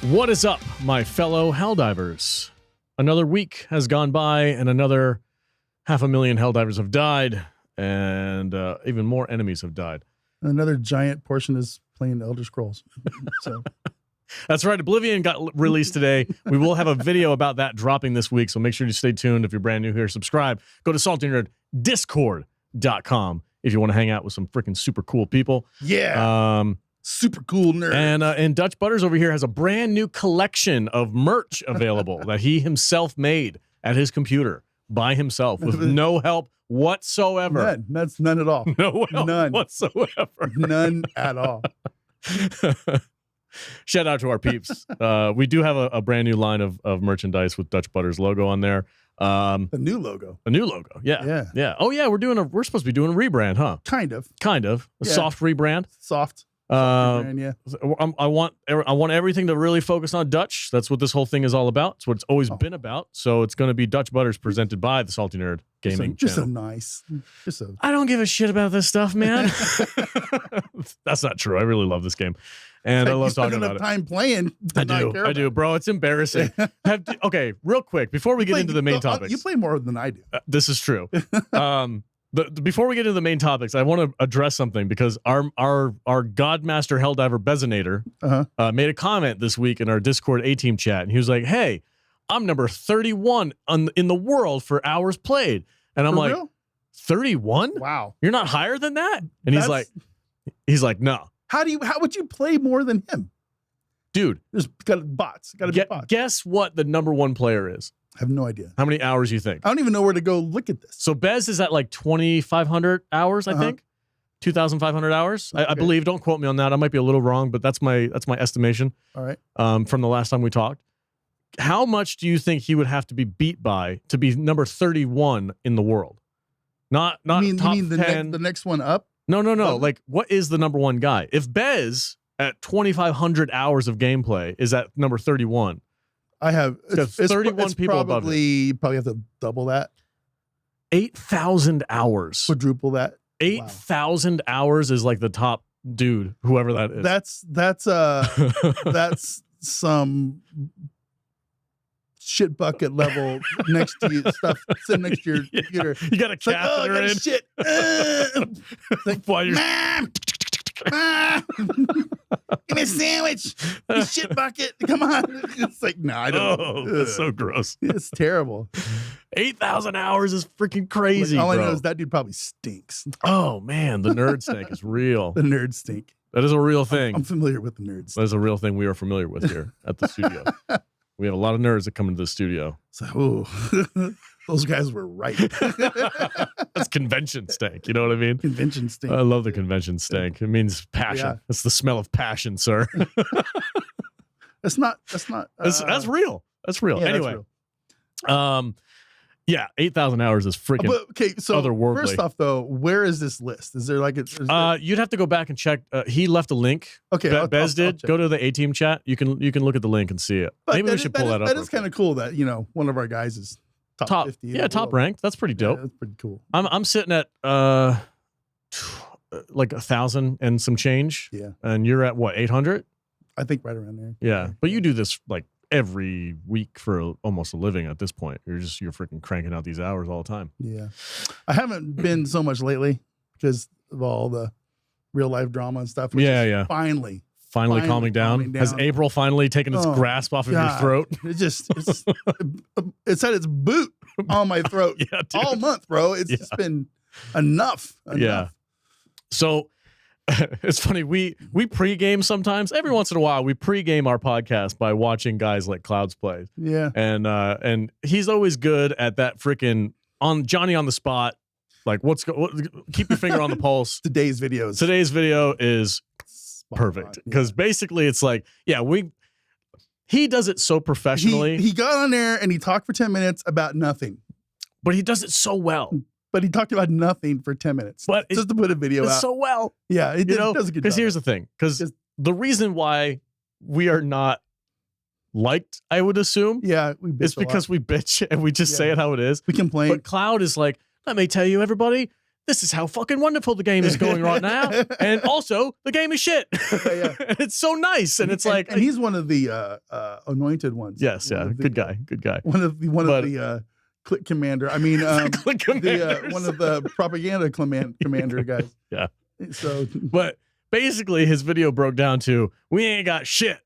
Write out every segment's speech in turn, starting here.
What is up, my fellow Helldivers? Another week has gone by, and another 500,000 Helldivers have died, and even more enemies have died. Another giant portion is playing Elder Scrolls. So that's right. Oblivion got released today. We will have a video about that dropping this week, so make sure you stay tuned. If you're brand new here, subscribe. Go to saltynerd.discord.com if you want to hang out with some freaking super cool people. Yeah. Super cool nerd. And Dutch Butters over here has a brand new collection of merch available that he himself made at his computer by himself with no help whatsoever. None. That's none at all. No help None whatsoever. None at all. Shout out to our peeps. We do have a brand new line of merchandise with Dutch Butters logo on there. A new logo. A new logo. Yeah. Yeah. Oh yeah, we're supposed to be doing a rebrand, huh? Kind of. A soft rebrand. Soft. Yeah. I want everything to really focus on Dutch. That's what this whole thing is all about. It's what it's always been about. So it's going to be Dutch Butters presented by the Salty Nerd Gaming channel. I don't give a shit about this stuff, man. That's not true. I really love this game, and I love talking about it. Time playing. I do, bro. It's embarrassing. Okay, real quick before we get into the main topics. You play more than I do. This is true. Before we get into the main topics, I want to address something because our Godmaster Helldiver Bezinator made a comment this week in our Discord A-Team chat, and he was like, "Hey, I'm number 31 in the world for hours played," and I'm like, 31? Wow, you're not higher than that? And he's like, "No." How would you play more than him, dude? There's got bots. Got to be bots. Guess what the number one player is? I have no idea. How many hours you think? I don't even know where to go look at this. So Bez is at like 2,500 hours, I think. 2,500 hours, okay. I believe. Don't quote me on that. I might be a little wrong, but that's my estimation. All right. From the last time we talked. How much do you think he would have to be beat by to be number 31 in the world? Not top 10. The next one up? No. Like, what is the number one guy? If Bez at 2,500 hours of gameplay is at number 31. I have 31 people above it. You probably have to double that. 8,000 hours. Quadruple that. 8,000 hours is like the top dude, whoever that is. That's some shit bucket level next to you stuff sitting next to your computer. You got a catheter in. Shit. Like, while you're give me a sandwich. You shit bucket. Come on. It's like, no, I don't. Oh, that's so gross. It's terrible. 8,000 hours is freaking crazy. All I know is that dude probably stinks. Oh man, the nerd stink is real. The nerd stink. That is a real thing. I'm familiar with the nerds. That is a real thing we are familiar with here at the studio. We have a lot of nerds that come into the studio. So, those guys were right. That's convention stank. You know what I mean? Convention stink. I love the convention stank. It means passion. Yeah. It's the smell of passion, sir. That's not. That's real. That's real. Yeah, anyway, that's real. Yeah, 8,000 hours is freaking otherworldly. First off, though, where is this list? Is there like you'd have to go back and check. He left a link. Okay, Bez did. Go to the A-Team chat. You can look at the link and see it. But maybe we should pull that up. That is kind of cool that one of our guys is top 50. Yeah, top ranked. That's pretty dope. Yeah, that's pretty cool. I'm sitting at like 1,000 and some change. Yeah, and you're at what, 800? I think right around there. Yeah, but you do this like every week for almost a living at this point. You're freaking cranking out these hours all the time. Yeah. I haven't been so much lately because of all the real life drama and stuff. Yeah. Finally calming down. Has April finally taken its grasp off of your throat? It's had its boot on my throat all month, bro. It's just been enough. Yeah. So it's funny. We pregame sometimes. Every once in a while, we pregame our podcast by watching guys like Clouds play. Yeah, and he's always good at that freaking on Johnny on the spot. Like, keep your finger on the pulse. Today's video is perfect because basically it's like, he does it so professionally. He got on there and he talked for 10 minutes about nothing, but he does it so well. But he talked about nothing for 10 minutes. But just to put a video out. So well. Yeah, he does a good job. Because here's the thing. Because the reason why we are not liked, I would assume, is because we bitch and we just say it how it is. We complain. But Cloud is like, let me tell you, everybody, this is how fucking wonderful the game is going right now. And also, the game is shit. Yeah. It's so nice. And it's like... And he's one of the anointed ones. Yes, yeah. Good guy. One of the click commander. I mean, click commanders. One of the propaganda commander guys. Yeah. So, but basically, his video broke down to, we ain't got shit.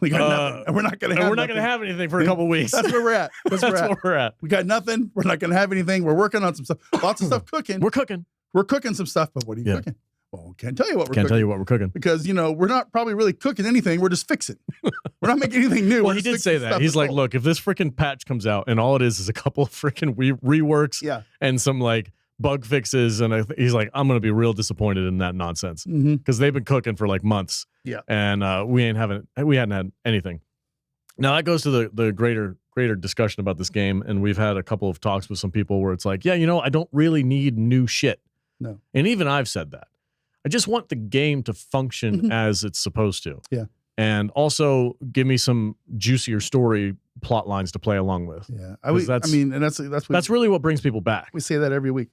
We got nothing. And we're not going to have anything for a couple weeks. That's where we're at. That's where we're at. We got nothing. We're not going to have anything. We're working on some stuff. Lots of stuff cooking. We're cooking. We're cooking some stuff, but what are you cooking? Well, can't tell you what we're cooking. Can't tell you what we're cooking. Because, we're not probably really cooking anything. We're just fixing. We're not making anything new. Well, he did say that. He's like, look, if this freaking patch comes out and all it is a couple of freaking reworks and some like bug fixes, and he's like, I'm going to be real disappointed in that nonsense. Because they've been cooking for like months. Yeah. And we hadn't had anything. Now that goes to the greater discussion about this game, and we've had a couple of talks with some people where it's like, yeah, I don't really need new shit. No. And even I've said that. I just want the game to function as it's supposed to. Yeah. And also give me some juicier story plot lines to play along with. Yeah. That's really what brings people back. We say that every week.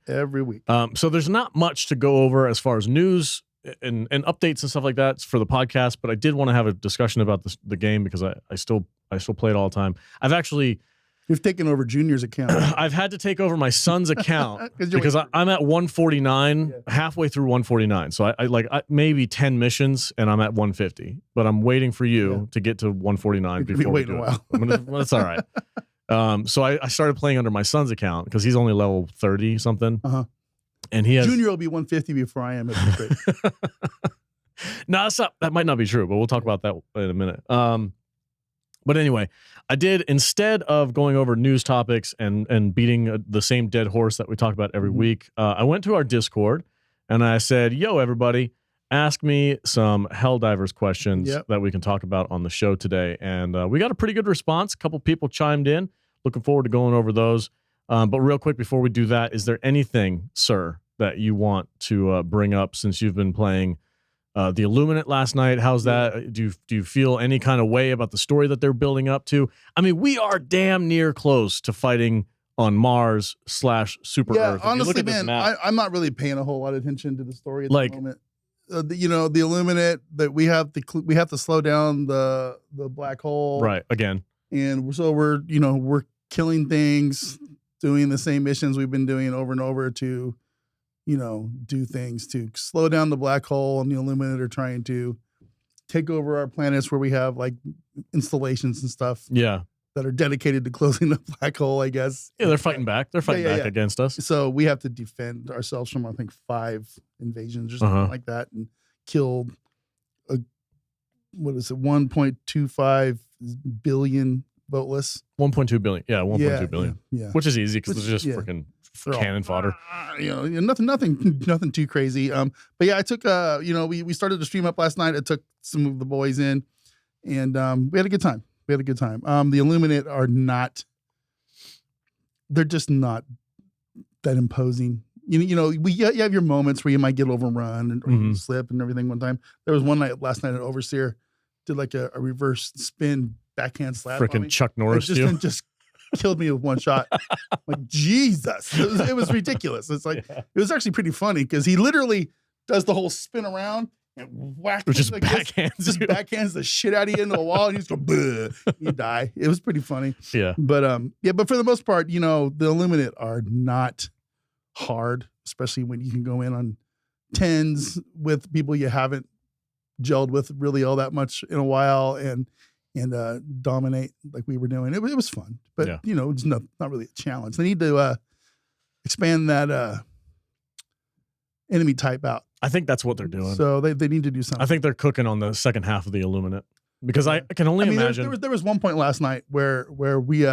Every week. So there's not much to go over as far as news and updates and stuff like that for the podcast, but I did want to have a discussion about the game because I still play it all the time. You've taken over Junior's account. I've had to take over my son's account because I'm at 149, halfway through 149. So I maybe 10 missions and I'm at 150, but I'm waiting for you to get to 149 before we do it. That's all right. So I started playing under my son's account because he's only level 30 something. And he has Junior will be 150 before I am at the rate. No, that might not be true, but we'll talk about that in a minute. But anyway, I did, instead of going over news topics and beating the same dead horse that we talk about every week, I went to our Discord and I said, yo, everybody, ask me some Helldivers questions that we can talk about on the show today. And we got a pretty good response. A couple people chimed in. Looking forward to going over those. But real quick, before we do that, is there anything, sir, that you want to bring up since you've been playing the Illuminate last night? How's that? Do you feel any kind of way about the story that they're building up to? I mean, we are damn near close to fighting on Mars / Super Earth. Honestly, man, I'm not really paying a whole lot of attention to the story at the moment. The Illuminate, that we have to slow down the black hole, right? Again, and so we're killing things, doing the same missions we've been doing over and over to do things to slow down the black hole, and the Illuminate are trying to take over our planets where we have like installations and stuff. Yeah. That are dedicated to closing the black hole, I guess. Yeah, they're fighting back. They're fighting back against us. So we have to defend ourselves from, I think, 5 invasions or something like that, and killed 1.25 billion voteless. 1.2 billion. Yeah, 1.2 billion. Yeah. Which is easy because it's just freaking cannon fodder. Nothing too crazy. But yeah, I took we started the stream up last night. I took some of the boys in, and we had a good time. The Illuminate are not. They're just not that imposing. You have your moments where you might get overrun and or you slip and everything. One time there was one night last night at Overseer did like a reverse spin backhand slap. Freaking Chuck Norris just killed me with one shot. Like, Jesus, it was ridiculous. It's like it was actually pretty funny because he literally does the whole spin around and whack, just like backhands the shit out of you into the wall, and you just go, bleh, you die. It was pretty funny. Yeah, but for the most part, the Illuminate are not hard, especially when you can go in on 10s with people you haven't gelled with really all that much in a while, and dominate like we were doing. It was fun, but it's not really a challenge. They need to expand that enemy type out. I think that's what they're doing. So they need to do something. I think they're cooking on the second half of the Illuminate, because I can only imagine. There was one point last night where we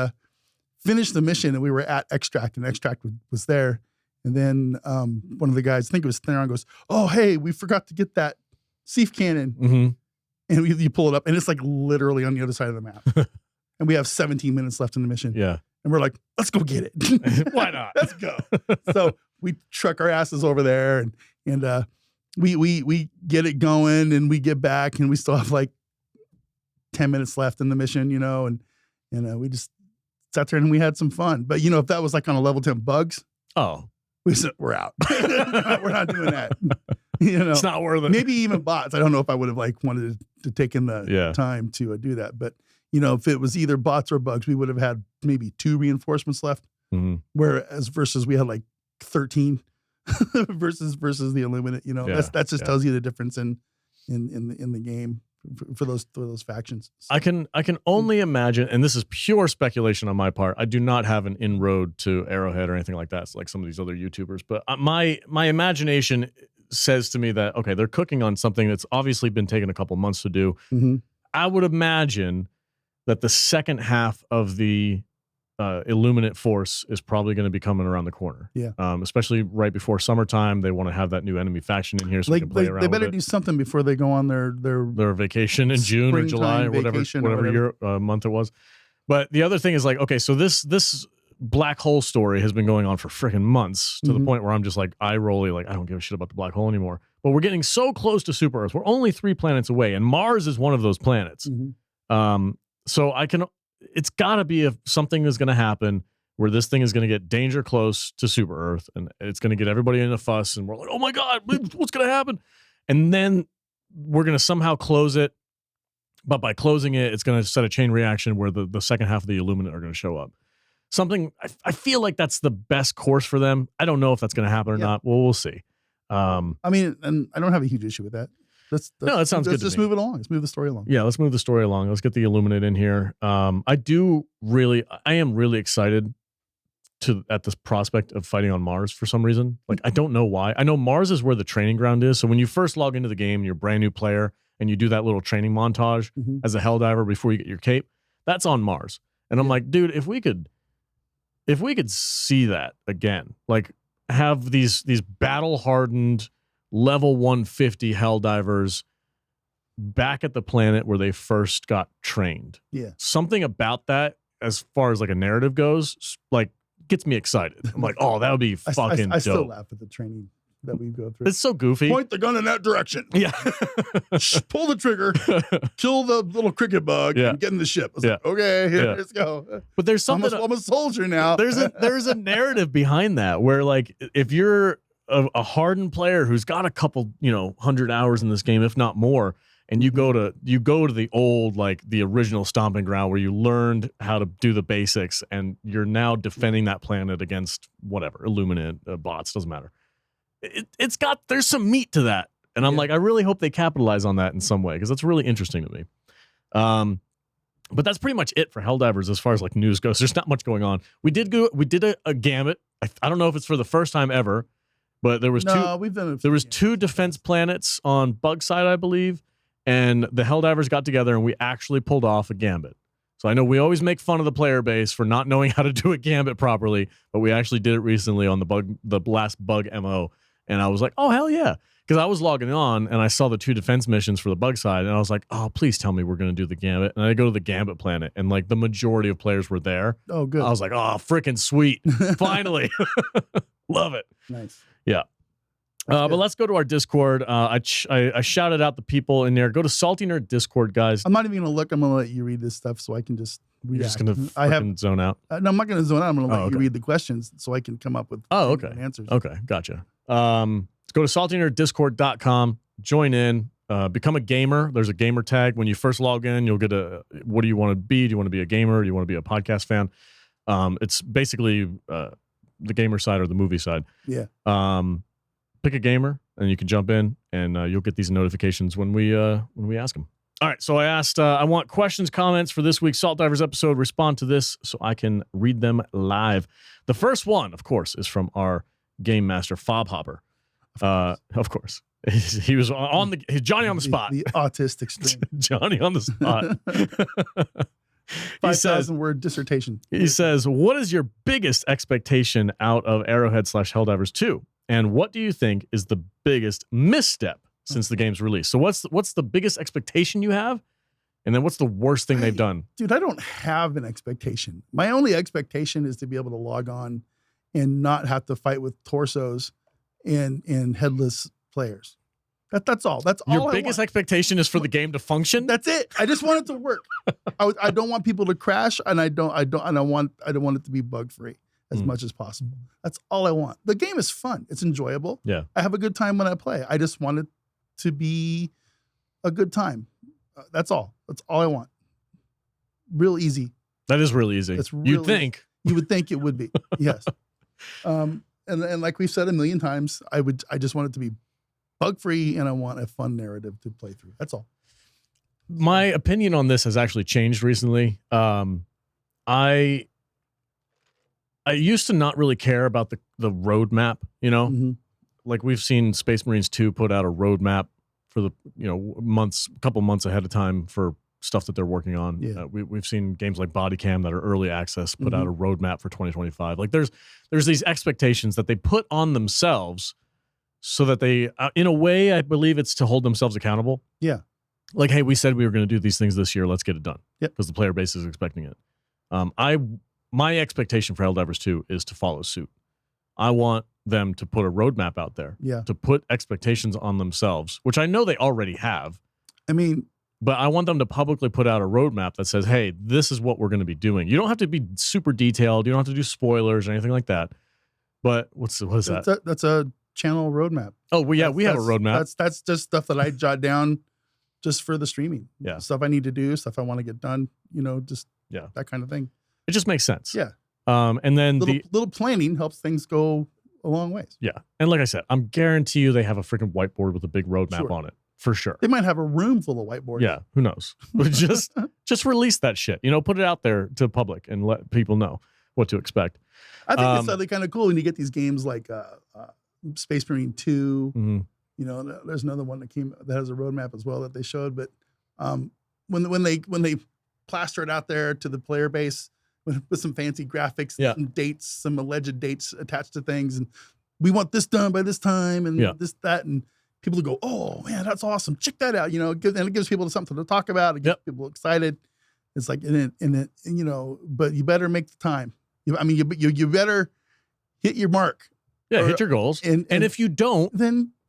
finished the mission and we were at Extract, and Extract was there, and then one of the guys, I think it was Theron, goes, "Oh, hey, we forgot to get that Seif cannon." And you pull it up, and it's like literally on the other side of the map. And we have 17 minutes left in the mission. Yeah. And we're like, let's go get it. Why not? Let's go. So we truck our asses over there, and we get it going, and we get back, and we still have like 10 minutes left in the mission, and we just sat there and we had some fun. But if that was like on a level 10 bugs. Oh. we said we're out. We're not doing that. You know, it's not worth it. Maybe even bots. I don't know if I would have like wanted to take in the time to do that. But you know, if it was either bots or bugs, we would have had maybe 2 reinforcements left. Whereas versus we had like 13 versus the Illuminate. You know, that just tells you the difference in the game for those factions. So. I can only imagine, and this is pure speculation on my part. I do not have an inroad to Arrowhead or anything like that. It's like some of these other YouTubers, but my imagination says to me that okay, they're cooking on something that's obviously been taking a couple months to do. I would imagine that the second half of the Illuminate force is probably going to be coming around the corner. Yeah. Especially right before summertime. They want to have that new enemy faction in here so we can play around. They better do something before they go on their vacation in June or July or whatever year month it was. But the other thing is like, okay, so this black hole story has been going on for freaking months to the point where I'm just like eye rolly, like I don't give a shit about the black hole anymore. But we're getting so close to Super Earth. We're only 3 planets away, and Mars is one of those planets. So it's got to be if something is going to happen where this thing is going to get danger close to Super Earth, and it's going to get everybody in a fuss, and we're like, oh my God, what's going to happen? And then we're going to somehow close it. But by closing it, it's going to set a chain reaction where the second half of the Illuminate are going to show up. Something, I feel like that's the best course for them. I don't know if that's going to happen or not. Well, we'll see. I mean, and I don't have a huge issue with that. No, that sounds good. Let's move it along. Let's move the story along. Yeah, let's move the story along. Let's get the Illuminate in here. I am really excited at this prospect of fighting on Mars for some reason. Like, I don't know why. I know Mars is where the training ground is. So when you first log into the game, you're a brand new player, and you do that little training montage as a Helldiver before you get your cape, that's on Mars. And I'm like, dude, if we could see that again, like have these battle hardened level 150 Helldivers back at the planet where they first got trained. Yeah. Something about that, as far as like a narrative goes, like gets me excited. I'm like, oh, that would be fucking dope. I still laugh at the training that we go through. It's so goofy. Point the gun in that direction. Yeah. Pull the trigger. Kill the little cricket bug. Yeah. And get in the ship. Like, okay, let's go. But there's something. I'm a soldier now. There's a narrative behind that where like if you're a hardened player who's got a couple 100 hours in this game, if not more, and you go to the old, like the original stomping ground where you learned how to do the basics, and you're now defending that planet against whatever Illuminate bots, doesn't matter. There's some meat to that, and I'm like, I really hope they capitalize on that in some way, because that's really interesting to me. But that's pretty much it for Helldivers as far as like news goes. There's not much going on. We did a gambit. I don't know if it's for the first time ever. But there was two defense planets on Bug side, I believe, and the Helldivers got together and we actually pulled off a gambit. So I know we always make fun of the player base for not knowing how to do a gambit properly, but we actually did it recently on the last Bug MO, and I was like, oh hell yeah, because I was logging on and I saw the 2 defense missions for the Bug side, and I was like, oh please tell me we're going to do the gambit, and I go to the gambit planet, and like the majority of players were there. Oh good. I was like, oh freaking sweet, finally, love it. Nice. Yeah. But let's go to our Discord. I shouted out the people in there. Go to Salty Nerd Discord, guys. I'm not even going to look. I'm going to let you read this stuff so I can just react. You're just going to zone out? No, I'm not going to zone out. I'm going to let you read the questions so I can come up with answers. Okay, gotcha. Let's go to saltynerddiscord.com. Join in. Become a gamer. There's a gamer tag. When you first log in, you'll get what do you want to be? Do you want to be a gamer? Do you want to be a podcast fan? It's basically the gamer side or the movie side. Yeah. Pick a gamer and you can jump in, and you'll get these notifications when we ask them. All right. So I asked, I want questions, comments for this week's Salt Divers episode. Respond to this so I can read them live. The first one, of course, is from our game master, Fob Hopper. Of course. He was on Johnny on the spot. The autistic stream. Johnny on the spot. 5,000 word dissertation. He says, what is your biggest expectation out of Arrowhead / Helldivers 2? And what do you think is the biggest misstep since the game's release? So what's the biggest expectation you have? And then what's the worst thing they've done? Dude, I don't have an expectation. My only expectation is to be able to log on and not have to fight with torsos and headless players. That's all. That's all. Your biggest expectation is for the game to function? That's it. I just want it to work. I don't want people to crash, and I don't want it to be bug free. as much as possible. That's all I want. The game is fun. It's enjoyable. Yeah. I have a good time when I play. I just want it to be a good time. That's all. That's all I want. Real easy. That is really easy. You'd think. You would think it would be. Yes. And like we've said a million times, I just want it to be bug-free, and I want a fun narrative to play through. That's all. My opinion on this has actually changed recently. I used to not really care about the roadmap, you know? Mm-hmm. Like we've seen Space Marines 2 put out a roadmap for the, couple months ahead of time for stuff that they're working on. Yeah. We've seen games like Body Cam that are early access put out a roadmap for 2025. Like there's these expectations that they put on themselves so that they, in a way, I believe it's to hold themselves accountable. Yeah. Like, hey, we said we were going to do these things this year. Let's get it done. Yep. Because the player base is expecting it. My expectation for Helldivers 2 is to follow suit. I want them to put a roadmap out there. Yeah. To put expectations on themselves, which I know they already have. I mean, but I want them to publicly put out a roadmap that says, hey, this is what we're going to be doing. You don't have to be super detailed. You don't have to do spoilers or anything like that. But what is that? That's a channel roadmap. Oh, well, yeah, we have a roadmap. That's just stuff that I jot down just for the streaming. Yeah. Stuff I need to do, stuff I want to get done, just that kind of thing. It just makes sense. Yeah. And then little planning helps things go a long ways. Yeah. And like I said, I'm guarantee you they have a freaking whiteboard with a big roadmap on it. For sure. They might have a room full of whiteboards. Yeah, who knows? But just release that shit. Put it out there to the public and let people know what to expect. I think it's something kind of cool when you get these games like Space Marine 2. Mm-hmm. There's another one that has a roadmap as well that they showed. But when they plaster it out there to the player base with some fancy graphics, some dates, some alleged dates attached to things, and we want this done by this time, and this, that, and people will go, oh man, that's awesome. Check that out. And it gives people something to talk about. It gets people excited. It's like, but you better make the time. You better hit your mark. Yeah. Hit your goals. And if you don't,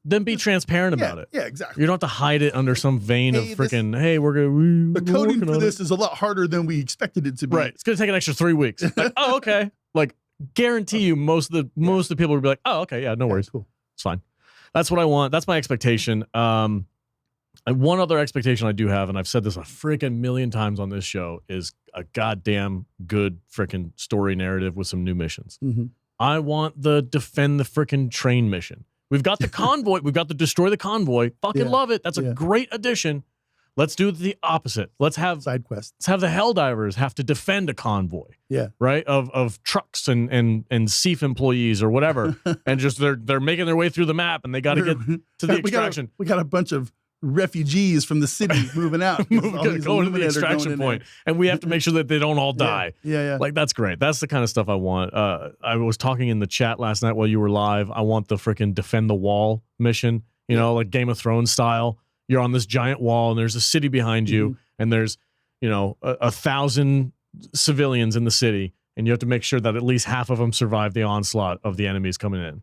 then be transparent about it. Yeah, exactly. You don't have to hide it under some vein of freaking, hey, we're going to... The coding for this is a lot harder than we expected it to be. Right. It's going to take an extra 3 weeks. Like, oh, okay. Like, guarantee you most of the people will be like, oh, okay, yeah, no worries. Cool. It's fine. That's what I want. That's my expectation. And one other expectation I do have, and I've said this a freaking million times on this show, is a goddamn good freaking story narrative with some new missions. Mm-hmm. I want the defend the freaking train mission. We've got the convoy. We've got the destroy the convoy. Fucking love it. That's a great addition. Let's do the opposite. Let's have side quests. Let's have the Helldivers have to defend a convoy. Yeah. Right? Of trucks and SEAF employees or whatever. And just they're making their way through the map and they got to get to the extraction. We got a bunch of refugees from the city moving out. Going to the extraction point. And we have to make sure that they don't all die. Yeah. Like, that's great. That's the kind of stuff I want. I was talking in the chat last night while you were live. I want the freaking defend the wall mission, like Game of Thrones style. You're on this giant wall and there's a city behind you and there's, 1,000 civilians in the city and you have to make sure that at least half of them survive the onslaught of the enemies coming in.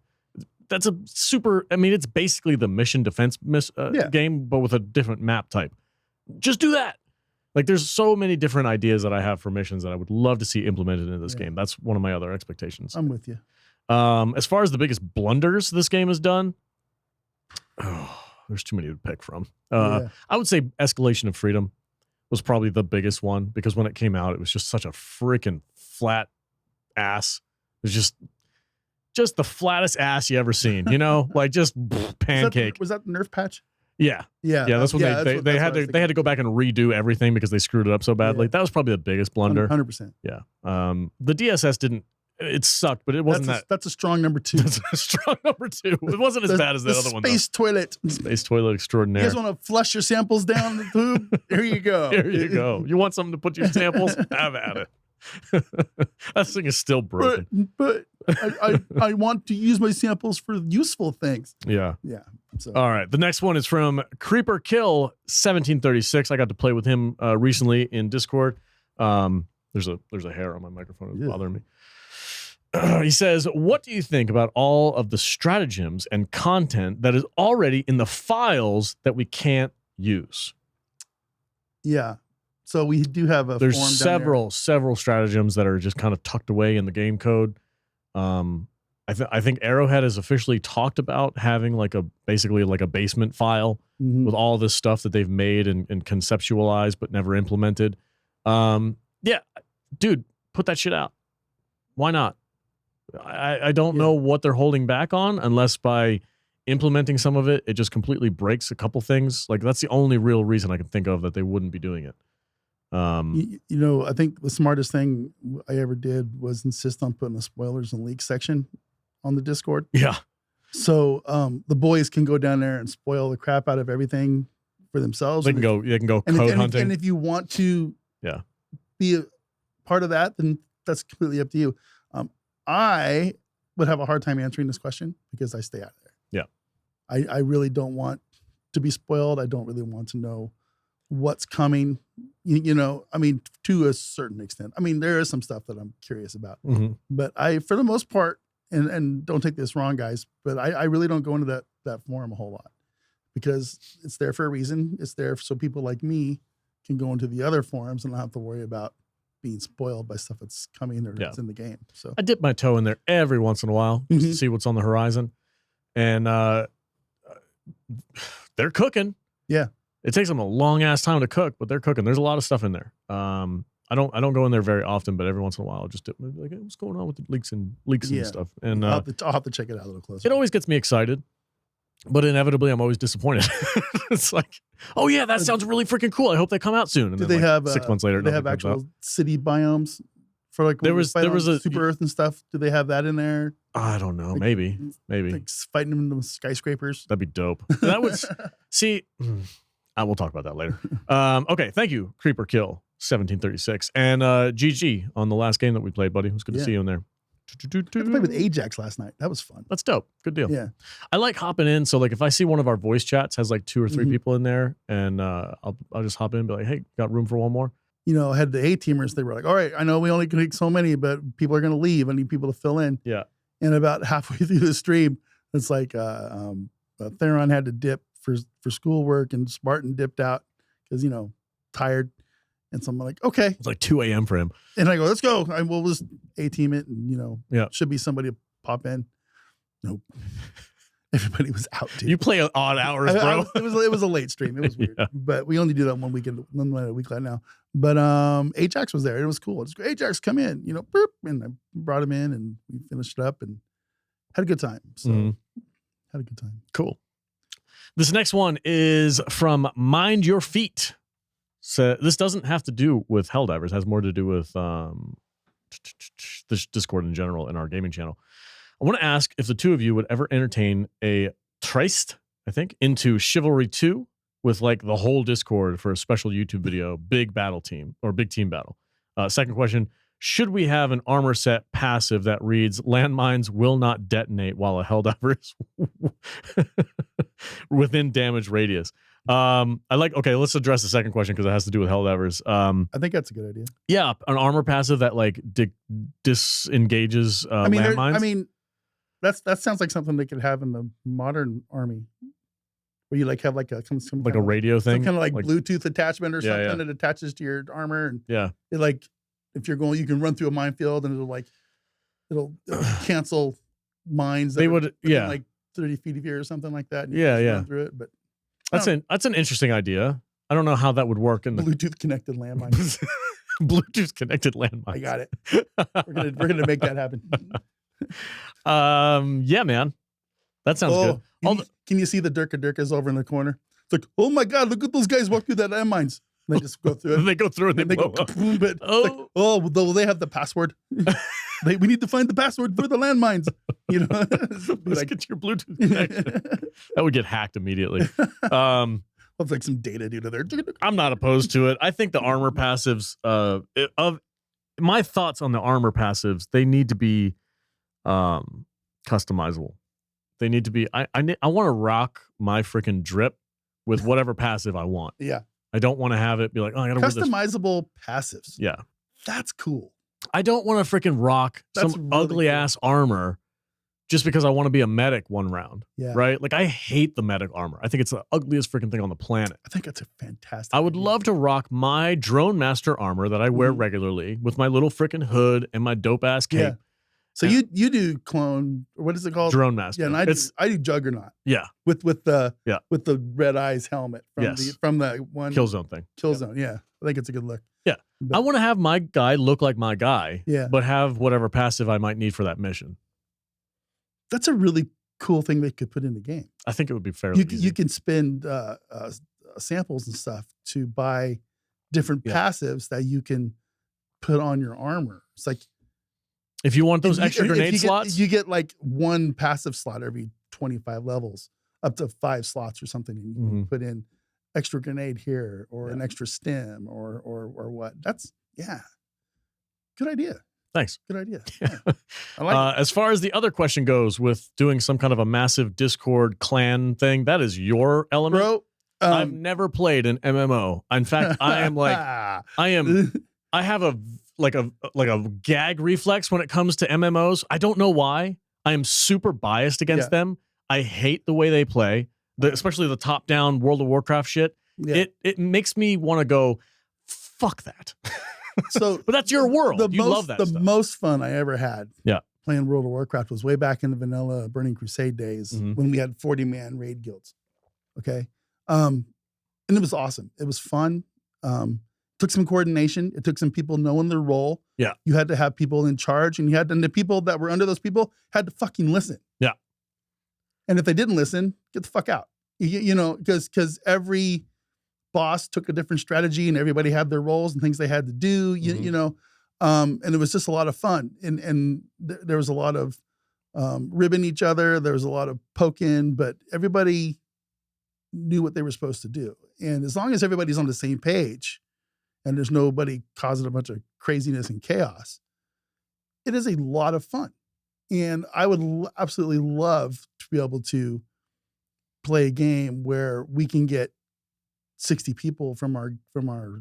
That's a super, it's basically the mission defense game, but with a different map type. Just do that. Like, there's so many different ideas that I have for missions that I would love to see implemented in this game. That's one of my other expectations. I'm with you. As far as the biggest blunders this game has done, there's too many to pick from. I would say Escalation of Freedom was probably the biggest one because when it came out, it was just such a freaking flat ass. It was just the flattest ass you ever seen, like just pancake. Was that the Nerf patch? Yeah. That's when they had to go back and redo everything because they screwed it up so badly. That was probably the biggest blunder. 100%. Yeah. The DSS didn't. It sucked, but it wasn't That's a strong number 2. That's a strong number 2. It wasn't as bad as that other one. Space toilet. Space toilet extraordinaire. You guys want to flush your samples down the tube? Here you go. Here you go. You want something to put your samples? Have at it. That thing is still broken. But I want to use my samples for useful things. Yeah. So. All right. The next one is from Creeper Kill 1736. I got to play with him recently in Discord. There's a hair on my microphone. It's bothering me. He says, what do you think about all of the stratagems and content that is already in the files that we can't use? Yeah. So we do have a There's form several stratagems that are just kind of tucked away in the game code I think Arrowhead has officially talked about having like basically like a basement file with all this stuff that they've made and conceptualized but never implemented. Yeah, dude, put that shit out. Why not? I don't know what they're holding back on, unless by implementing some of it, it just completely breaks a couple things. Like, that's the only real reason I can think of that they wouldn't be doing it. You know, I think the smartest thing I ever did was insist on putting a spoilers and leaks section on the Discord. Yeah. So the boys can go down there and spoil the crap out of everything for themselves. They can go code hunting. And if you want to be a part of that, then that's completely up to you. I would have a hard time answering this question because I stay out of there. Yeah. I really don't want to be spoiled. I don't really want to know what's coming. You know, I mean, to a certain extent. I mean, there is some stuff that I'm curious about. But for the most part, and don't take this wrong, guys, but I really don't go into that forum a whole lot because it's there for a reason. It's there so people like me can go into the other forums and not have to worry about being spoiled by stuff that's coming or that's in the game. So I dip my toe in there every once in a while just to see what's on the horizon. And they're cooking. Yeah. It takes them a long ass time to cook, but they're cooking. There's a lot of stuff in there. I don't go in there very often, but every once in a while I'll just dip like, hey, what's going on with the leaks and stuff. And I'll have to check it out a little closer. It always gets me excited, but inevitably I'm always disappointed. It's like, oh yeah, that sounds really freaking cool. I hope they come out soon. And do they have 6 months later? Do they have actual city biomes for like there was a Super Earth and stuff? Do they have that in there? I don't know. Like, maybe like fighting in the skyscrapers. That'd be dope. That was see. We'll talk about that later. Okay, thank you, Creeper Kill 1736 and GG on the last game that we played, buddy. It was good to see you in there. I played with Ajax last night. That was fun. That's dope. Good deal. Yeah. I like hopping in. So like if I see one of our voice chats has like 2 or 3 people in there and I'll just hop in and be like, hey, got room for one more? You know, I had the A-teamers. They were like, all right, I know we only can take so many, but people are going to leave. I need people to fill in. Yeah. And about halfway through the stream, it's like Theron had to dip for schoolwork and Spartan dipped out because, you know, tired. And so I'm like, okay. It's like 2 a.m. for him. And I go, let's go. We'll just A-team it. And, you know, should be somebody to pop in. Nope. Everybody was out, dude. You play odd hours, bro. It was a late stream. It was weird. But we only do that one night a week like now. But Ajax was there. It was cool. Just Ajax, come in. You know, boop. And I brought him in and we finished it up and had a good time. So had a good time. Cool. This next one is from Mind Your Feet. So this doesn't have to do with Helldivers. It has more to do with this Discord in general and our gaming channel. I want to ask if the two of you would ever entertain a tryst, I think, into Chivalry 2 with like the whole Discord for a special YouTube video, big battle team or big team battle. Second question, should we have an armor set passive that reads landmines will not detonate while a Helldiver is within damage radius? Okay, let's address the second question because it has to do with Helldivers. I think that's a good idea. Yeah, an armor passive that like disengages landmines. I mean, that sounds like something they could have in the modern army, where you like have like some like a radio thing, some kind of like Bluetooth attachment or something that attaches to your armor, and it like if you're going, you can run through a minefield and it'll cancel mines. That would like 30 feet of you or something like that. And you can run through it, but. That's an interesting idea. I don't know how that would work in the Bluetooth connected landmines. Bluetooth connected landmines. I got it. We're gonna make that happen. Yeah, man. That sounds good. Can you see the Durkas over in the corner? It's like, oh my God, look at those guys walk through that landmines. And they just go through it. They go through and they blow go up. But like, they have the password. We need to find the password for the landmines. You know, let's get your Bluetooth connection. That would get hacked immediately. It's like some data due to there. I'm not opposed to it. I think the armor passives. Of my thoughts on the armor passives, they need to be customizable. They need to be. I want to rock my freaking drip with whatever passive I want. Yeah. I don't want to have it be like, oh, I got to customizable passives. Yeah. That's cool. I don't want to freaking rock some really ugly ass armor just because I want to be a medic one round. Yeah. Right? Like I hate the medic armor. I think it's the ugliest freaking thing on the planet. I think that's a fantastic I would love to rock my Drone Master armor that I wear regularly with my little freaking hood and my dope ass cape. So you do clone, or what is it called? Drone Master. Yeah, and I do Juggernaut. Yeah. With the red eyes helmet from the one Killzone thing. Killzone. Yeah. I think it's a good look. Yeah. But I want to have my guy look like my guy, but have whatever passive I might need for that mission. That's a really cool thing they could put in the game. I think it would be fairly easy. You can spend samples and stuff to buy different passives that you can put on your armor. It's like, if you want those extra grenade slots, you get like one passive slot every 25 levels, up to 5 slots or something, and you can put in extra grenade here or an extra stem or what. That's good idea. Thanks. Good idea. Yeah. I like it. As far as the other question goes, with doing some kind of a massive Discord clan thing, that is your element. Bro, I've never played an MMO. In fact, I have a gag reflex when it comes to MMOs. I don't know why. I am super biased against them. I hate the way they play, especially the top-down World of Warcraft shit. Yeah. It makes me want to go, fuck that. So, but that's your world. You love that. The most fun I ever had playing World of Warcraft was way back in the vanilla Burning Crusade days when we had 40-man raid guilds. Okay. And it was awesome. It was fun. Took some coordination. It took some people knowing their role. Yeah. You had to have people in charge, and the people that were under those people had to fucking listen. Yeah. And if they didn't listen, get the fuck out. You know, because every boss took a different strategy and everybody had their roles and things they had to do, you know, and it was just a lot of fun. And there was a lot of ribbing each other. There was a lot of poking, but everybody knew what they were supposed to do. And as long as everybody's on the same page, and there's nobody causing a bunch of craziness and chaos, it is a lot of fun. And I would absolutely love to be able to play a game where we can get 60 people from our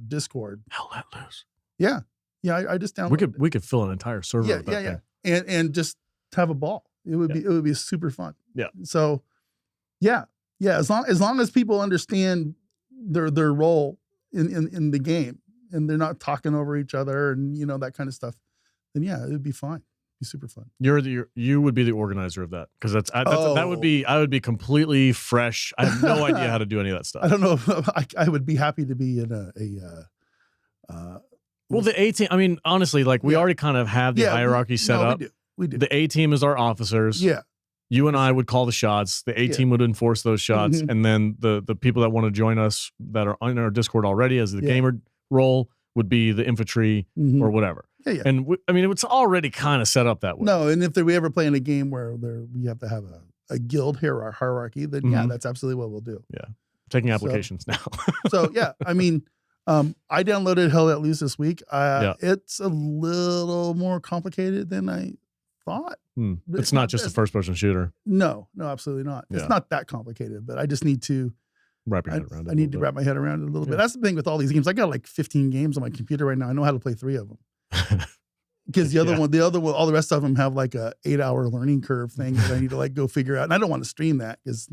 Discord. Hell, let loose. Yeah. Yeah. I just downloaded we could fill an entire server with that thing. And just have a ball. It would be super fun. Yeah. So yeah. As long as people understand their role in the game, and they're not talking over each other and, you know, that kind of stuff, then it would be fine. It'd be super fun. You would be the organizer of that, because I would be completely fresh. I have no idea how to do any of that stuff. I don't know if I would be happy to be in well, the A team, I mean, honestly, like we already kind of have the hierarchy set up. We do. The A team is our officers. Yeah. You and I would call the shots. The A team would enforce those shots. And then the people that want to join us that are on our Discord already as the gamer role would be the infantry or whatever. Yeah. And I mean, it's already kind of set up that way. No, and if we ever play in a game where we have to have a guild hierarchy, then that's absolutely what we'll do. Yeah. Taking applications now. So yeah, I mean, I downloaded Hell Let Loose this week. It's a little more complicated than I thought. It's not just a first-person shooter. No, absolutely not. Yeah. It's not that complicated, but I just need to wrap your head around it. I need to wrap my head around it a little bit. That's the thing with all these games. I got like 15 games on my computer right now. I know how to play 3 of them. Because the other one, all the rest of them have like a 8-hour learning curve thing that I need to like go figure out. And I don't want to stream that, because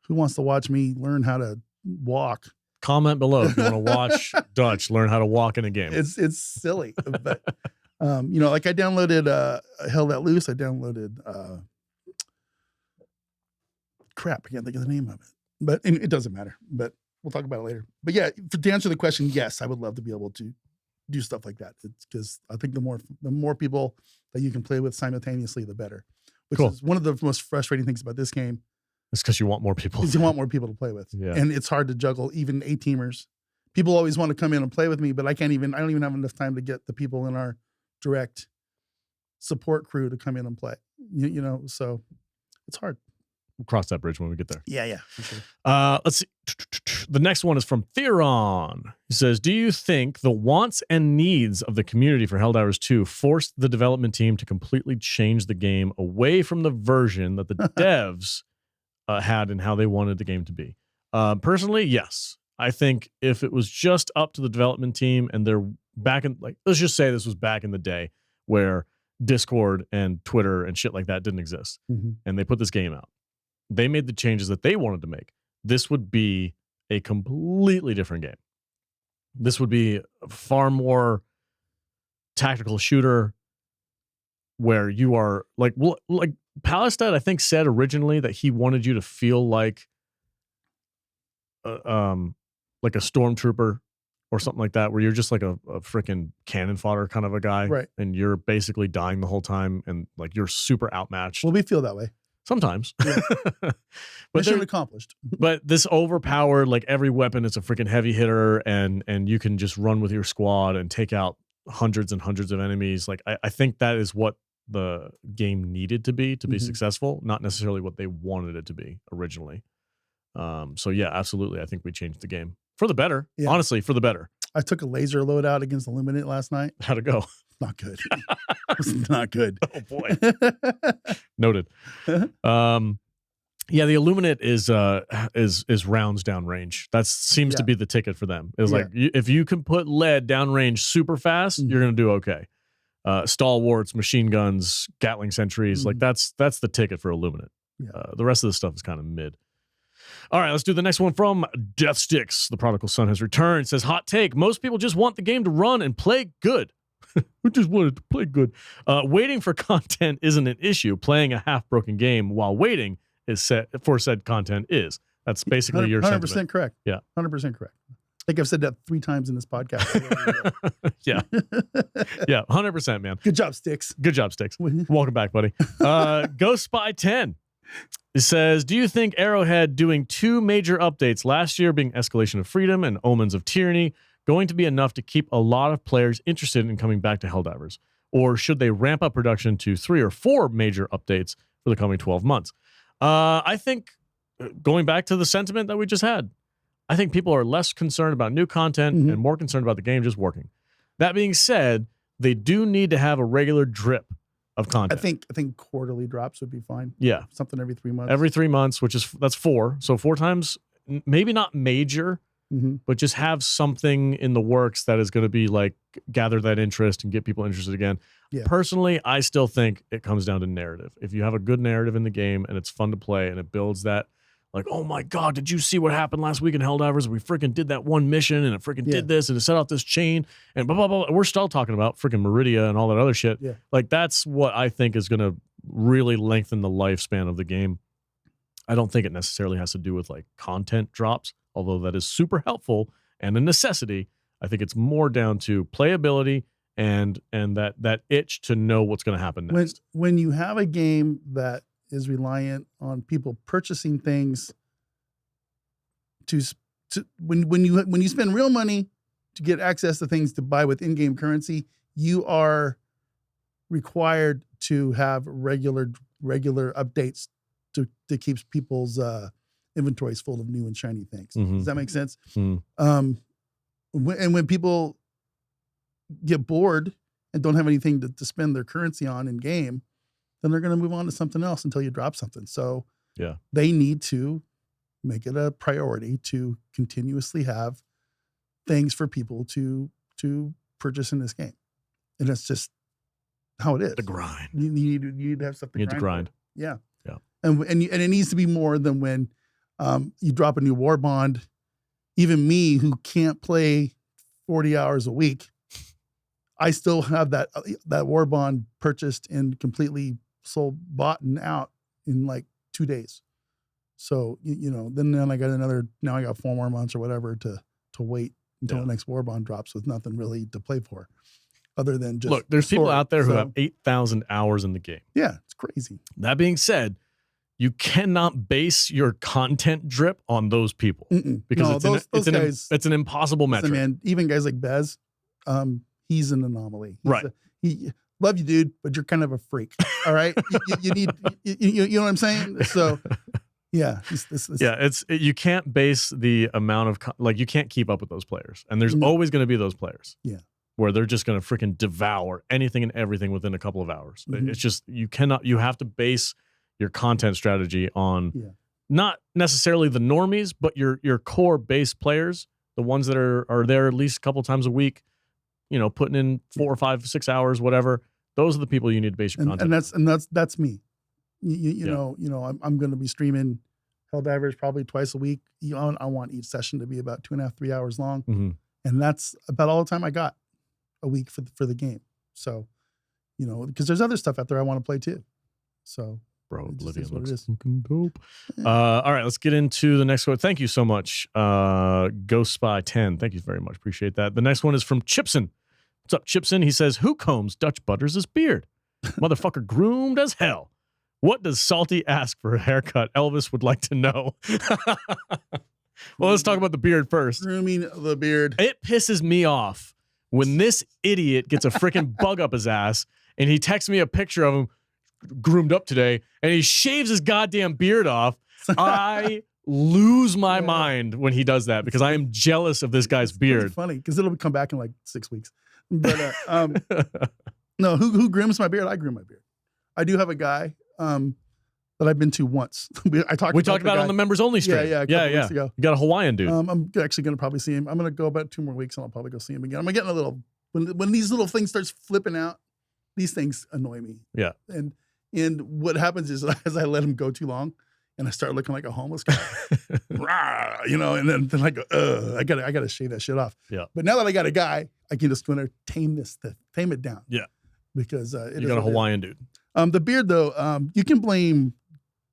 who wants to watch me learn how to walk? Comment below if you want to watch Dutch learn how to walk in a game. It's silly, but you know, like I downloaded Hell Let Loose. I downloaded crap. I can't think of the name of it, but it doesn't matter. But we'll talk about it later. But yeah, to answer the question, yes, I would love to be able to do stuff like that. It's because I think the more people that you can play with simultaneously, the better. Which is one of the most frustrating things about this game. It's because you want more people. Because you want more people to play with. Yeah. And it's hard to juggle even A-teamers. People always want to come in and play with me, but I don't even have enough time to get the people in our direct support crew to come in and play. You know, so it's hard. We'll cross that bridge when we get there. Yeah, for sure. Let's see. The next one is from Theron. He says, do you think the wants and needs of the community for Helldivers 2 forced the development team to completely change the game away from the version that the devs had and how they wanted the game to be? Personally, yes. I think if it was just up to the development team and they're back in, like, let's just say this was back in the day where Discord and Twitter and shit like that didn't exist, and they put this game out. They made the changes that they wanted to make. This would be a completely different game. This would be a far more tactical shooter, where you are like Palestad, I think, said originally that he wanted you to feel like a stormtrooper or something like that, where you're just like a freaking cannon fodder kind of a guy, right? And you're basically dying the whole time, and like you're super outmatched. Well, we feel that way sometimes. Yeah. But mission accomplished. But this overpowered, like every weapon is a freaking heavy hitter, and you can just run with your squad and take out hundreds and hundreds of enemies. Like I think that is what the game needed to be successful, not necessarily what they wanted it to be originally. So yeah, absolutely. I think we changed the game for the better. Yeah. Honestly, for the better. I took a laser loadout against Illuminate last night. How'd it go? Not good. It was not good. Oh boy. Noted. Yeah, the Illuminate is rounds downrange. That seems to be the ticket for them. It's like if you can put lead downrange super fast, you're gonna do okay. Stalwarts, machine guns, Gatling sentries, like that's the ticket for Illuminate. Yeah. The rest of the stuff is kind of mid. All right, let's do the next one from Death Sticks. The prodigal son has returned. Says, hot take. Most people just want the game to run and play good. We just wanted to play good. Waiting for content isn't an issue. Playing a half-broken game while waiting is set for said content is. That's basically your 100% sentiment. Correct. Yeah. 100% correct. I think I've said that 3 times in this podcast. Yeah. Yeah, 100%, man. Good job, Sticks. Good job, Sticks. Welcome back, buddy. Ghost Spy 10. It says, do you think Arrowhead doing 2 major updates last year, being Escalation of Freedom and Omens of Tyranny, going to be enough to keep a lot of players interested in coming back to Helldivers? Or should they ramp up production to 3 or 4 major updates for the coming 12 months? I think, going back to the sentiment that we just had, I think people are less concerned about new content and more concerned about the game just working. That being said, they do need to have a regular drip of content. I think quarterly drops would be fine. Yeah. Something every 3 months. Every 3 months, that's 4. So 4 times, maybe not major, but just have something in the works that is going to be like gather that interest and get people interested again. Yeah. Personally, I still think it comes down to narrative. If you have a good narrative in the game and it's fun to play and it builds that, like, oh my God, did you see what happened last week in Helldivers? We freaking did that one mission and it freaking did this and it set out this chain and blah, blah, blah. We're still talking about freaking Meridia and all that other shit. Yeah. Like, that's what I think is going to really lengthen the lifespan of the game. I don't think it necessarily has to do with like content drops, although that is super helpful and a necessity. I think it's more down to playability and that itch to know what's going to happen next. When you have a game that is reliant on people purchasing things to when you spend real money to get access to things to buy with in-game currency, you are required to have regular updates to keep people's inventories full of new and shiny things. Does that make sense? When people get bored and don't have anything to spend their currency on in game, then they're going to move on to something else until you drop something. So yeah, they need to make it a priority to continuously have things for people to purchase in this game. And that's just how it is. The grind. You need to have something. You need to grind. Yeah. Yeah. And it needs to be more than when you drop a new war bond. Even me, who can't play 40 hours a week, I still have that war bond purchased and completely sold, bought and out in like 2 days. So, then I got now I got 4 more months or whatever to wait until the next war bond drops with nothing really to play for other than just. Look, there's people out there who have 8,000 hours in the game. Yeah, it's crazy. That being said, you cannot base your content drip on those people because it's an impossible metric. Man, even guys like Bez, he's an anomaly. Right. He love you, dude, but you're kind of a freak. All right. you need, you know what I'm saying? So yeah. You can't base the amount of you can't keep up with those players. And there's always going to be those players. Yeah. Where they're just going to freaking devour anything and everything within a couple of hours. It's just, you have to base your content strategy on not necessarily the normies, but your core base players, the ones that are there at least a couple times a week, putting in 4 or 5, 6 hours, whatever. Those are the people you need to base your content. And that's me. You know, I'm going to be streaming Helldivers probably twice a week. I want each session to be about 2.5, 3 hours long, and that's about all the time I got a week for the game. So, you know, because there's other stuff out there I want to play too. So, bro, Oblivion what looks it is. fucking dope. All right, let's get into the next one. Thank you so much, Ghost Spy 10. Thank you very much. Appreciate that. The next one is from Chipson. What's up, Chipson? He says, "Who combs Dutch Butters' beard? Motherfucker groomed as hell. What does Salty ask for a haircut? Elvis would like to know." Well, let's talk about the beard first. Grooming the beard. It pisses me off when this idiot gets a freaking bug up his ass and he texts me a picture of him groomed up today and he shaves his goddamn beard off. I lose my mind when he does that because I am jealous of this guy's beard. It's funny because it'll come back in like 6 weeks. But no, who grooms my beard? I groom my beard. I do have a guy that I've been to once. we talked about it on the members only stream. Yeah. A couple weeks ago. You got a Hawaiian dude. I'm actually going to probably see him. I'm going to go about 2 more weeks and I'll probably go see him again. I'm getting a little when these little things starts flipping out. These things annoy me. Yeah. And what happens is as I let him go too long, and I start looking like a homeless guy, you know, and then I go, I gotta shave that shit off. Yeah. But now that I got a guy, I can just go in there tame it down. Yeah. Because you got a Hawaiian dude. The beard though, you can blame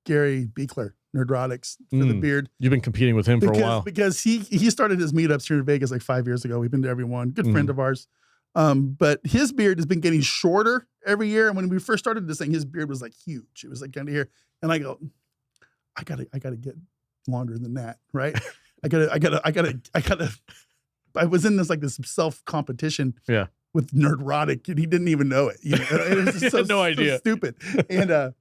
Gary Beekler, Nerdrotics, for the beard. You've been competing with him for a while. Because he started his meetups here in Vegas like 5 years ago. We've been to every one. Good friend of ours. But his beard has been getting shorter every year. And when we first started this thing, his beard was like huge. It was like kind of here. And I go, I gotta get longer than that, right? I was in this self competition with Nerdrotic, and he didn't even know it. You know? It was just no idea. So stupid. And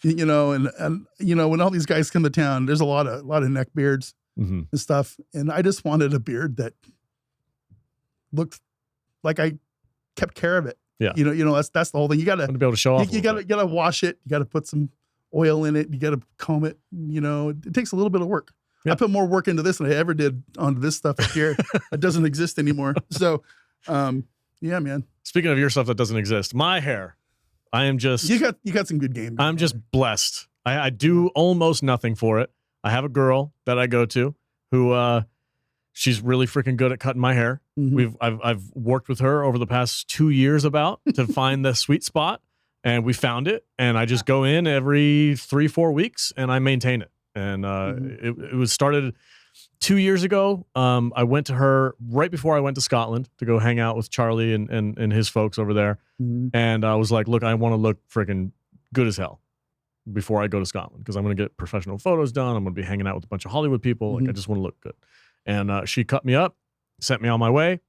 you know, and you know, when all these guys come to town, there's a lot of neck beards and stuff. And I just wanted a beard that looked like I kept care of it. Yeah. You know, that's the whole thing. You gotta be able to show off. You gotta wash it. You gotta put some oil in it. You gotta comb it. You know, it takes a little bit of work. Yeah. I put more work into this than I ever did onto this stuff up here. It doesn't exist anymore. So, yeah, man. Speaking of your stuff that doesn't exist, my hair, I am just... You got some good game. I'm just blessed. I do almost nothing for it. I have a girl that I go to who, she's really freaking good at cutting my hair. I've worked with her over the past 2 years to find the sweet spot, and we found it. And I just go in every 3-4 weeks and I maintain it. And it was started 2 years ago. I went to her right before I went to Scotland to go hang out with Charlie and his folks over there. And I was like, look, I want to look freaking good as hell before I go to Scotland because I'm going to get professional photos done. I'm going to be hanging out with a bunch of Hollywood people. Like, I just want to look good. And she cut me up, sent me on my way.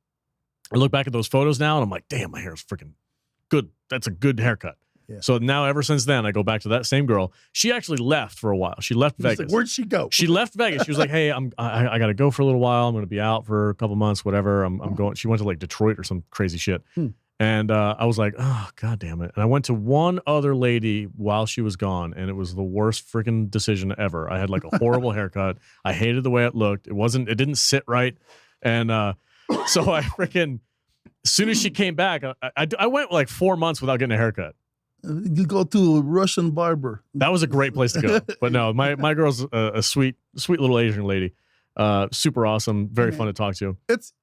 I look back at those photos now and I'm like, damn, my hair is freaking good. That's a good haircut. Yeah. So now ever since then, I go back to that same girl. She actually left for a while. She left Vegas. Like, where'd she go? She left Vegas. She was like, hey, I got to go for a little while. I'm going to be out for a couple months, whatever. I'm going. She went to like Detroit or some crazy shit. And I was like, oh, God damn it. And I went to one other lady while she was gone, and it was the worst freaking decision ever. I had like a horrible haircut. I hated the way it looked. It didn't sit right. And so I freaking, as soon as she came back, I went like 4 months without getting a haircut. You go to a Russian barber. That was a great place to go. But no, my girl's a sweet little Asian lady. Super awesome. Very fun to talk to. It's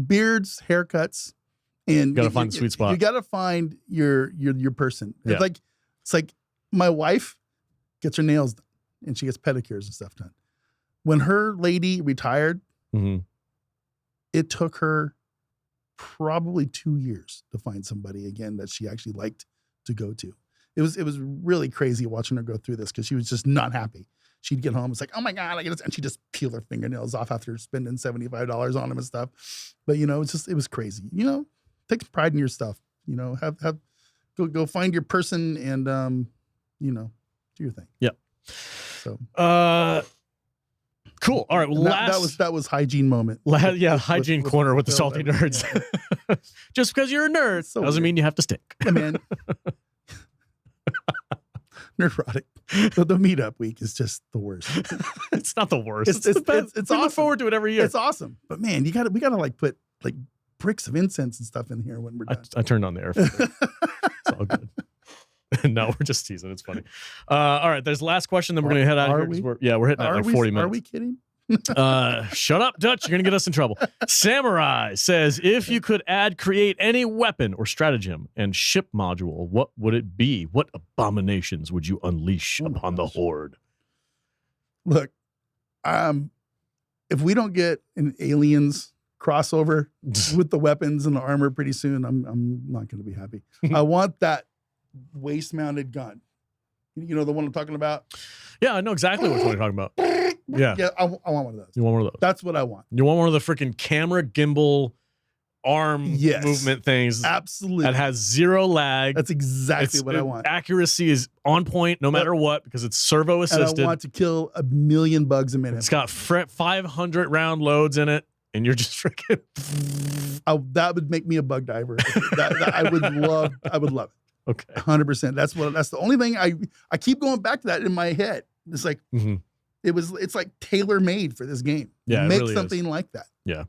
beards, haircuts. And you gotta find the sweet spot. You gotta find your person. Yeah. It's like my wife gets her nails done and she gets pedicures and stuff done. When her lady retired, it took her probably 2 years to find somebody again that she actually liked to go to. It was really crazy watching her go through this because she was just not happy. She'd get home, it's like, oh my God, and she'd just peel her fingernails off after spending $75 on them and stuff. But you know, it was crazy. You know, take pride in your stuff. You know, go find your person and you know, do your thing. Yeah. So cool. All right. Well, that was hygiene moment. Hygiene corner with the salty nerds. Yeah. Just because you're a nerd doesn't mean you have to stick. Yeah, man. Nerdrotic. The meetup week is just the worst. It's not the worst. It's the best. It's awesome. Look forward to it every year. It's awesome. But man, we gotta like put like bricks of incense and stuff in here when we're done. I turned on the air filter. It's all good. No, we're just teasing. It's funny. All right, there's the last question. Then we're going to head out of here. We're hitting at like 40 minutes. Are we kidding? Shut up, Dutch. You're going to get us in trouble. Samurai says, if you could create any weapon or stratagem and ship module, what would it be? What abominations would you unleash upon the Horde? Look, if we don't get an Aliens crossover with the weapons and the armor pretty soon, I'm not going to be happy. I want that waist-mounted gun. You know the one I'm talking about? Yeah, I know exactly what you're talking about. Yeah, I want one of those. You want one of those? That's what I want. You want one of the freaking camera gimbal arm movement things. Absolutely. That has zero lag. That's exactly what I want. Accuracy is on point no matter what because it's servo assisted. And I want to kill 1 million bugs a minute. It's got 500 round loads in it, and you're just freaking. That would make me a bug diver. I would love it. Okay, 100%. That's the only thing I keep going back to that in my head. It's like it's like tailor made for this game. Yeah, make really something like that. Yeah.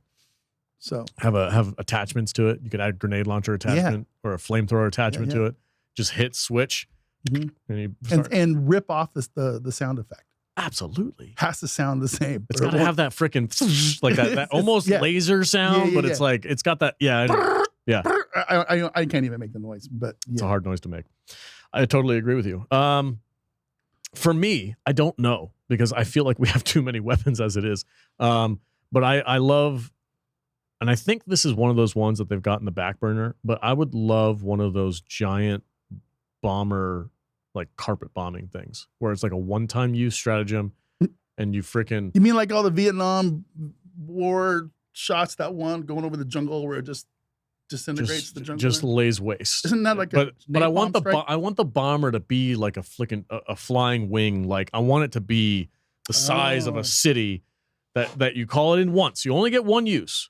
So have attachments to it. You could add a grenade launcher attachment or a flamethrower attachment to it. Just hit switch and rip off the sound effect. Absolutely. Has to sound the same. It's got to have that freaking like that almost laser sound, but it's like it's got that I can't even make the noise, but it's a hard noise to make. I totally agree with you. For me, I don't know because I feel like we have too many weapons as it is. But I love, and I think this is one of those ones that they've got in the back burner, but I would love one of those giant bomber, like carpet bombing things where it's like a one-time use stratagem and you freaking. You mean like all the Vietnam War shots, that one going over the jungle where it just disintegrates the jungle? Just lays waste. Isn't that like but I want the bomber to be like a flying wing. Like I want it to be the size of a city that you call it in once. You only get one use.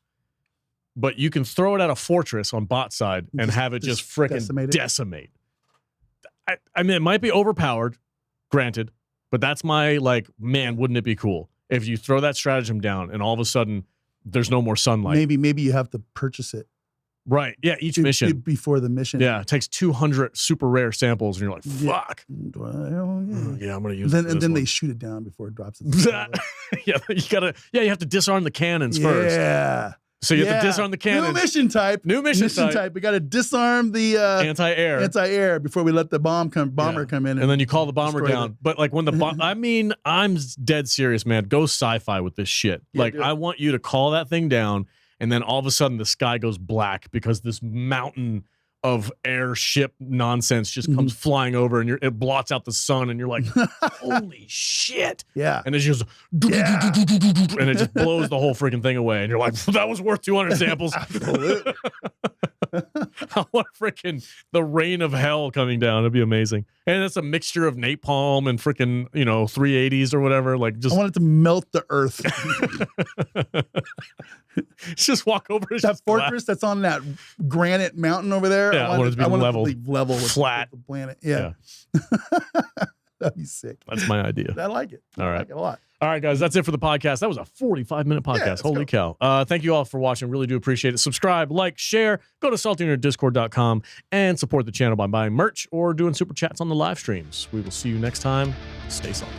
But you can throw it at a fortress on bot side and have it just freaking decimate. I mean, it might be overpowered, granted, but that's my man, wouldn't it be cool if you throw that stratagem down and all of a sudden there's no more sunlight? Maybe you have to purchase it. Right. Yeah. Each mission. Before the mission. Yeah. It takes 200 super rare samples and you're like, fuck. Well, yeah, I'm going to use it. And then they shoot it down before it drops it. You have to disarm the cannons first. Yeah. So you have to disarm the cannons. New mission type. We got to disarm the anti-air before we let the bomber come in. And then you call the bomber down. But like when the I'm dead serious, man. Go sci-fi with this shit. I want you to call that thing down, and then all of a sudden the sky goes black because this mountain of airship nonsense just comes flying over and it blots out the sun and you're like, holy shit. Yeah. And it's just and it just blows the whole freaking thing away. And you're like, that was worth 200 samples. Absolutely. I want freaking the rain of hell coming down. It'd be amazing. And it's a mixture of napalm and freaking, 380s or whatever. I want it to melt the earth. Just walk over that fortress that's on that granite mountain over there. Yeah, I want it to be level, flat with the planet. Yeah. That'd be sick. That's my idea. I like it. All right. I like it a lot. All right, guys, that's it for the podcast. That was a 45-minute podcast. Holy cow. Thank you all for watching. Really do appreciate it. Subscribe, like, share. Go to saltynerdiscord.com and support the channel by buying merch or doing super chats on the live streams. We will see you next time. Stay salty.